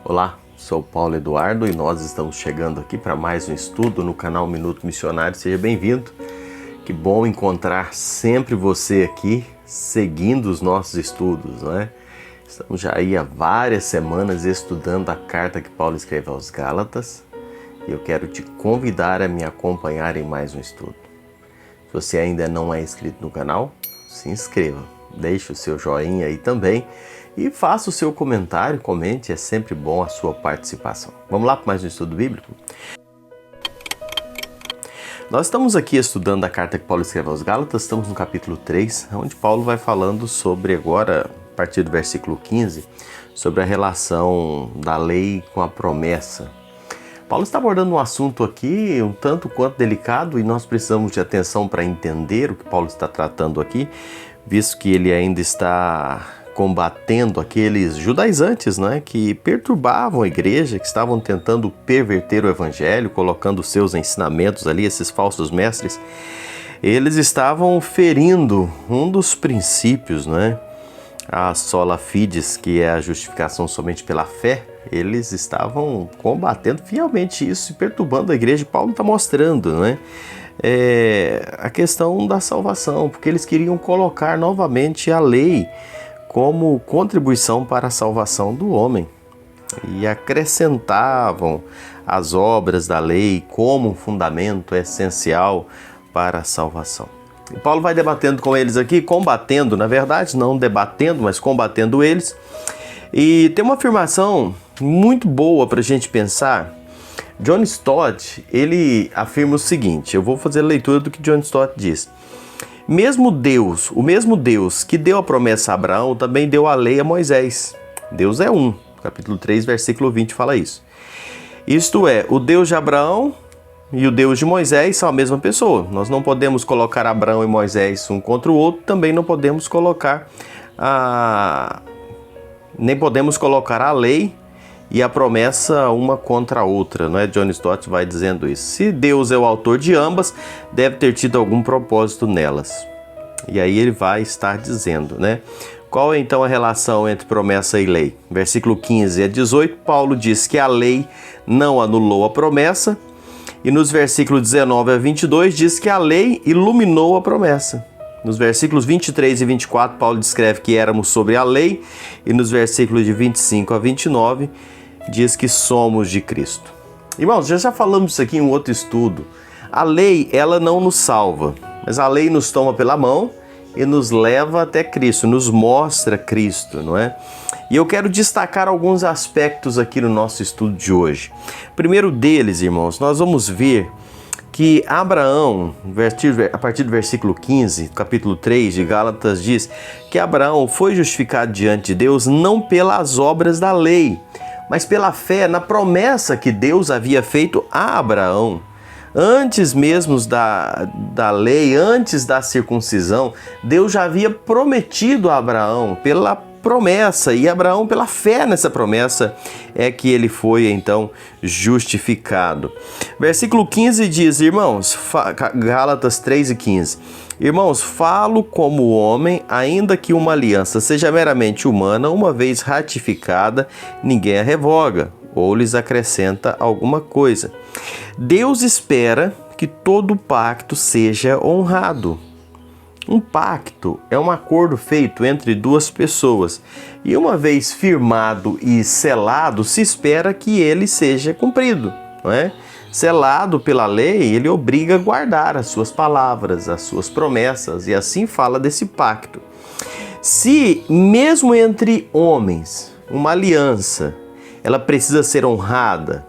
Olá, sou Paulo Eduardo e nós estamos chegando aqui para mais um estudo no canal Minuto Missionário. Seja bem-vindo. Que bom encontrar sempre você aqui seguindo os nossos estudos, não é? Estamos já aí há várias semanas estudando a carta que Paulo escreve aos Gálatas e eu quero te convidar a me acompanhar em mais um estudo. Se você ainda não é inscrito no canal, se inscreva, deixe o seu joinha aí também e faça o seu comentário, comente, é sempre bom a sua participação. Vamos lá para mais um estudo bíblico? Nós estamos aqui estudando a carta que Paulo escreve aos Gálatas, estamos no capítulo 3, onde Paulo vai falando sobre agora, a partir do versículo 15, sobre a relação da lei com a promessa. Paulo está abordando um assunto aqui um tanto quanto delicado e nós precisamos de atenção para entender o que Paulo está tratando aqui, visto que ele ainda está combatendo aqueles judaizantes, né, que perturbavam a igreja, que estavam tentando perverter o evangelho, colocando seus ensinamentos ali, esses falsos mestres. Eles estavam ferindo um dos princípios, né, a sola fides, que é a justificação somente pela fé. Eles estavam combatendo fielmente isso e perturbando a igreja. Paulo está mostrando, né, a questão da salvação, porque eles queriam colocar novamente a lei como contribuição para a salvação do homem e acrescentavam as obras da lei como um fundamento essencial para a salvação. E Paulo vai debatendo com eles aqui, combatendo, na verdade, não debatendo, mas combatendo eles. E tem uma afirmação muito boa para a gente pensar. John Stott, ele afirma o seguinte, eu vou fazer a leitura do que John Stott diz. O mesmo Deus que deu a promessa a Abraão, também deu a lei a Moisés. Deus é um. Capítulo 3, versículo 20 fala isso. Isto é, o Deus de Abraão e o Deus de Moisés são a mesma pessoa. Nós não podemos colocar Abraão e Moisés um contra o outro, também não podemos colocar nem podemos colocar a lei e a promessa uma contra a outra, não é? John Stott vai dizendo isso. Se Deus é o autor de ambas, deve ter tido algum propósito nelas. E aí ele vai estar dizendo, né? Qual é então a relação entre promessa e lei? Versículo 15 a 18, Paulo diz que a lei não anulou a promessa, e nos versículos 19 a 22 diz que a lei iluminou a promessa. Nos versículos 23 e 24, Paulo descreve que éramos sobre a lei, e nos versículos de 25 a 29, diz que somos de Cristo. Irmãos, já falamos isso aqui em um outro estudo. A lei, ela não nos salva, mas a lei nos toma pela mão e nos leva até Cristo, nos mostra Cristo, não é? E eu quero destacar alguns aspectos aqui no nosso estudo de hoje. Primeiro deles, irmãos, nós vamos ver que Abraão, a partir do versículo 15, capítulo 3 de Gálatas, diz que Abraão foi justificado diante de Deus não pelas obras da lei, mas pela fé na promessa que Deus havia feito a Abraão. Antes mesmo da lei, antes da circuncisão, Deus já havia prometido a Abraão pela promessa, e Abraão, pela fé nessa promessa, é que ele foi então justificado. Versículo 15 diz, irmãos, Gálatas 3 e 15, irmãos, falo como homem, ainda que uma aliança seja meramente humana, uma vez ratificada, ninguém a revoga ou lhes acrescenta alguma coisa. Deus espera que todo pacto seja honrado. Um pacto é um acordo feito entre duas pessoas e uma vez firmado e selado, se espera que ele seja cumprido, não é? Selado pela lei, ele obriga a guardar as suas palavras, as suas promessas, e assim fala desse pacto. Se mesmo entre homens, uma aliança, ela precisa ser honrada,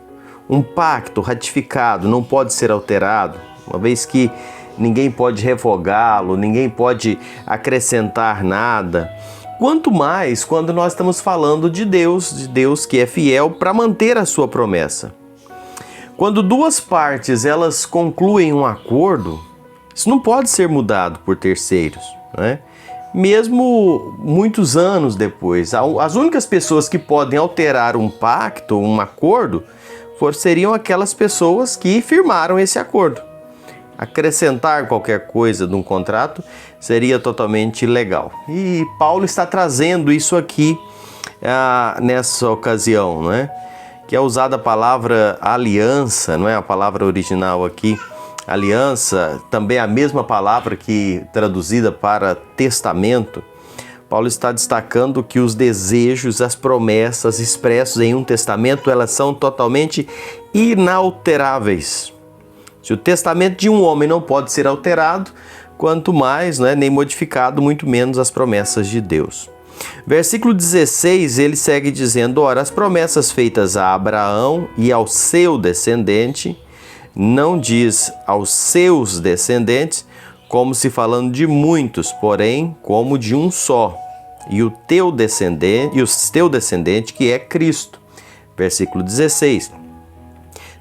um pacto ratificado não pode ser alterado, uma vez que ninguém pode revogá-lo, ninguém pode acrescentar nada. Quanto mais quando nós estamos falando de Deus que é fiel para manter a sua promessa. Quando duas partes elas concluem um acordo, isso não pode ser mudado por terceiros, né? Mesmo muitos anos depois. As únicas pessoas que podem alterar um pacto, um acordo, seriam aquelas pessoas que firmaram esse acordo. Acrescentar qualquer coisa de um contrato seria totalmente ilegal. E Paulo está trazendo isso aqui nessa ocasião, não é? Que é usada a palavra aliança, não é? A palavra original aqui, aliança, também a mesma palavra que traduzida para testamento. Paulo está destacando que os desejos, as promessas expressos em um testamento, elas são totalmente inalteráveis. Se o testamento de um homem não pode ser alterado, quanto mais, né, nem modificado, muito menos as promessas de Deus. Versículo 16, ele segue dizendo: ora, as promessas feitas a Abraão e ao seu descendente, não diz aos seus descendentes, como se falando de muitos, porém como de um só, e o teu descendente, que é Cristo. Versículo 16.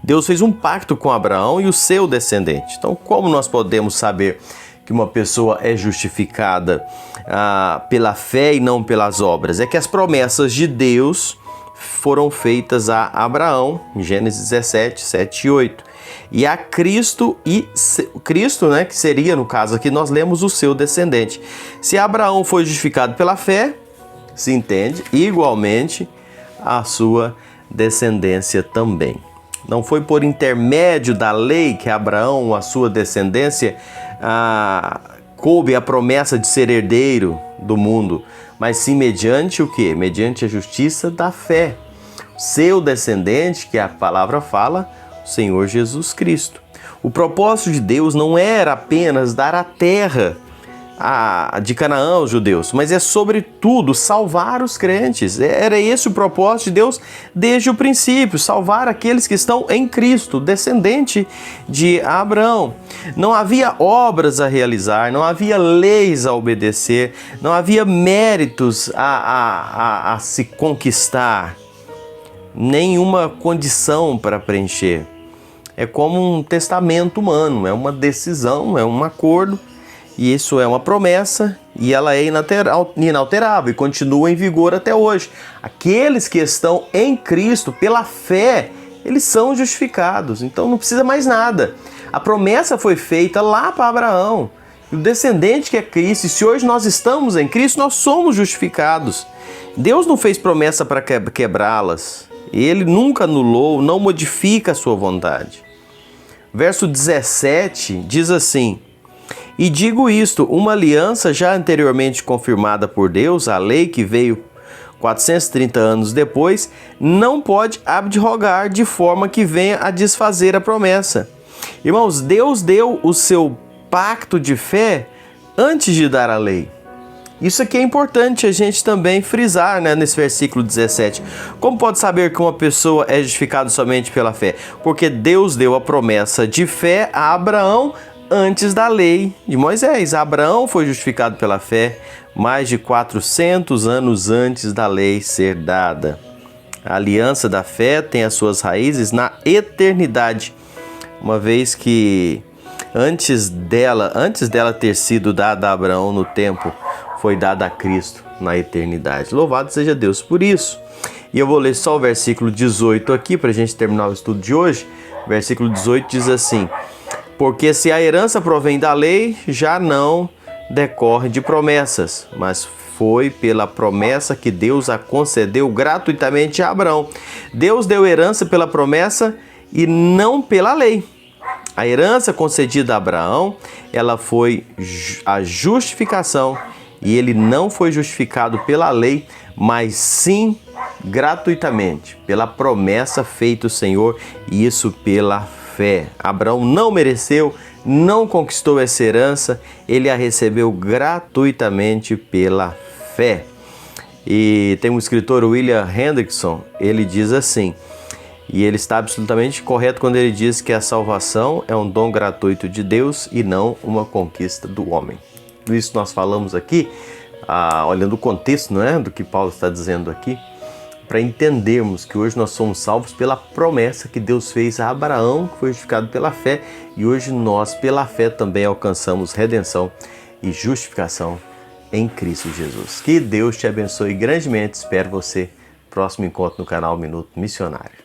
Deus fez um pacto com Abraão e o seu descendente. Então, como nós podemos saber que uma pessoa é justificada pela fé e não pelas obras? É que as promessas de Deus foram feitas a Abraão, em Gênesis 17, 7 e 8. E a Cristo, né, que seria, no caso aqui, nós lemos o seu descendente. Se Abraão foi justificado pela fé, se entende, igualmente a sua descendência também. Não foi por intermédio da lei que Abraão, a sua descendência, coube a promessa de ser herdeiro do mundo, mas sim mediante o quê? Mediante a justiça da fé. Seu descendente, que a palavra fala, o Senhor Jesus Cristo. O propósito de Deus não era apenas dar a terra de Canaã aos judeus, mas é sobretudo salvar os crentes. Era esse o propósito de Deus desde o princípio, salvar aqueles que estão em Cristo, descendente de Abraão. Não havia obras a realizar, não havia leis a obedecer, não havia méritos a se conquistar, nenhuma condição para preencher. É como um testamento humano, é uma decisão, é um acordo. E isso é uma promessa e ela é inalterável e continua em vigor até hoje. Aqueles que estão em Cristo pela fé, eles são justificados, então não precisa mais nada. A promessa foi feita lá para Abraão, e o descendente que é Cristo, e se hoje nós estamos em Cristo, nós somos justificados. Deus não fez promessa para quebrá-las, Ele nunca anulou, não modifica a sua vontade. Verso 17 diz assim: e digo isto, uma aliança já anteriormente confirmada por Deus, a lei que veio 430 anos depois, não pode abrogar de forma que venha a desfazer a promessa. Irmãos, Deus deu o seu pacto de fé antes de dar a lei. Isso aqui é importante a gente também frisar, né, nesse versículo 17. Como pode saber que uma pessoa é justificada somente pela fé? Porque Deus deu a promessa de fé a Abraão antes da lei de Moisés. Abraão foi justificado pela fé mais de 400 anos antes da lei ser dada. A aliança da fé tem as suas raízes na eternidade, uma vez que antes dela ter sido dada a Abraão no tempo, foi dada a Cristo na eternidade. Louvado seja Deus por isso. E eu vou ler só o versículo 18 aqui para a gente terminar o estudo de hoje. O versículo 18 diz assim: porque se a herança provém da lei, já não decorre de promessas, mas foi pela promessa que Deus a concedeu gratuitamente a Abraão. Deus deu herança pela promessa e não pela lei. A herança concedida a Abraão, ela foi a justificação, e ele não foi justificado pela lei, mas sim gratuitamente, pela promessa feita o Senhor, e isso pela fé. Abraão não mereceu, não conquistou essa herança, ele a recebeu gratuitamente pela fé. E tem um escritor, William Hendrickson, ele diz assim, e ele está absolutamente correto quando ele diz que a salvação é um dom gratuito de Deus e não uma conquista do homem. Tudo isso nós falamos aqui, olhando o contexto, não é, do que Paulo está dizendo aqui, para entendermos que hoje nós somos salvos pela promessa que Deus fez a Abraão, que foi justificado pela fé, e hoje nós, pela fé, também alcançamos redenção e justificação em Cristo Jesus. Que Deus te abençoe grandemente. Espero você no próximo encontro no canal Minuto Missionário.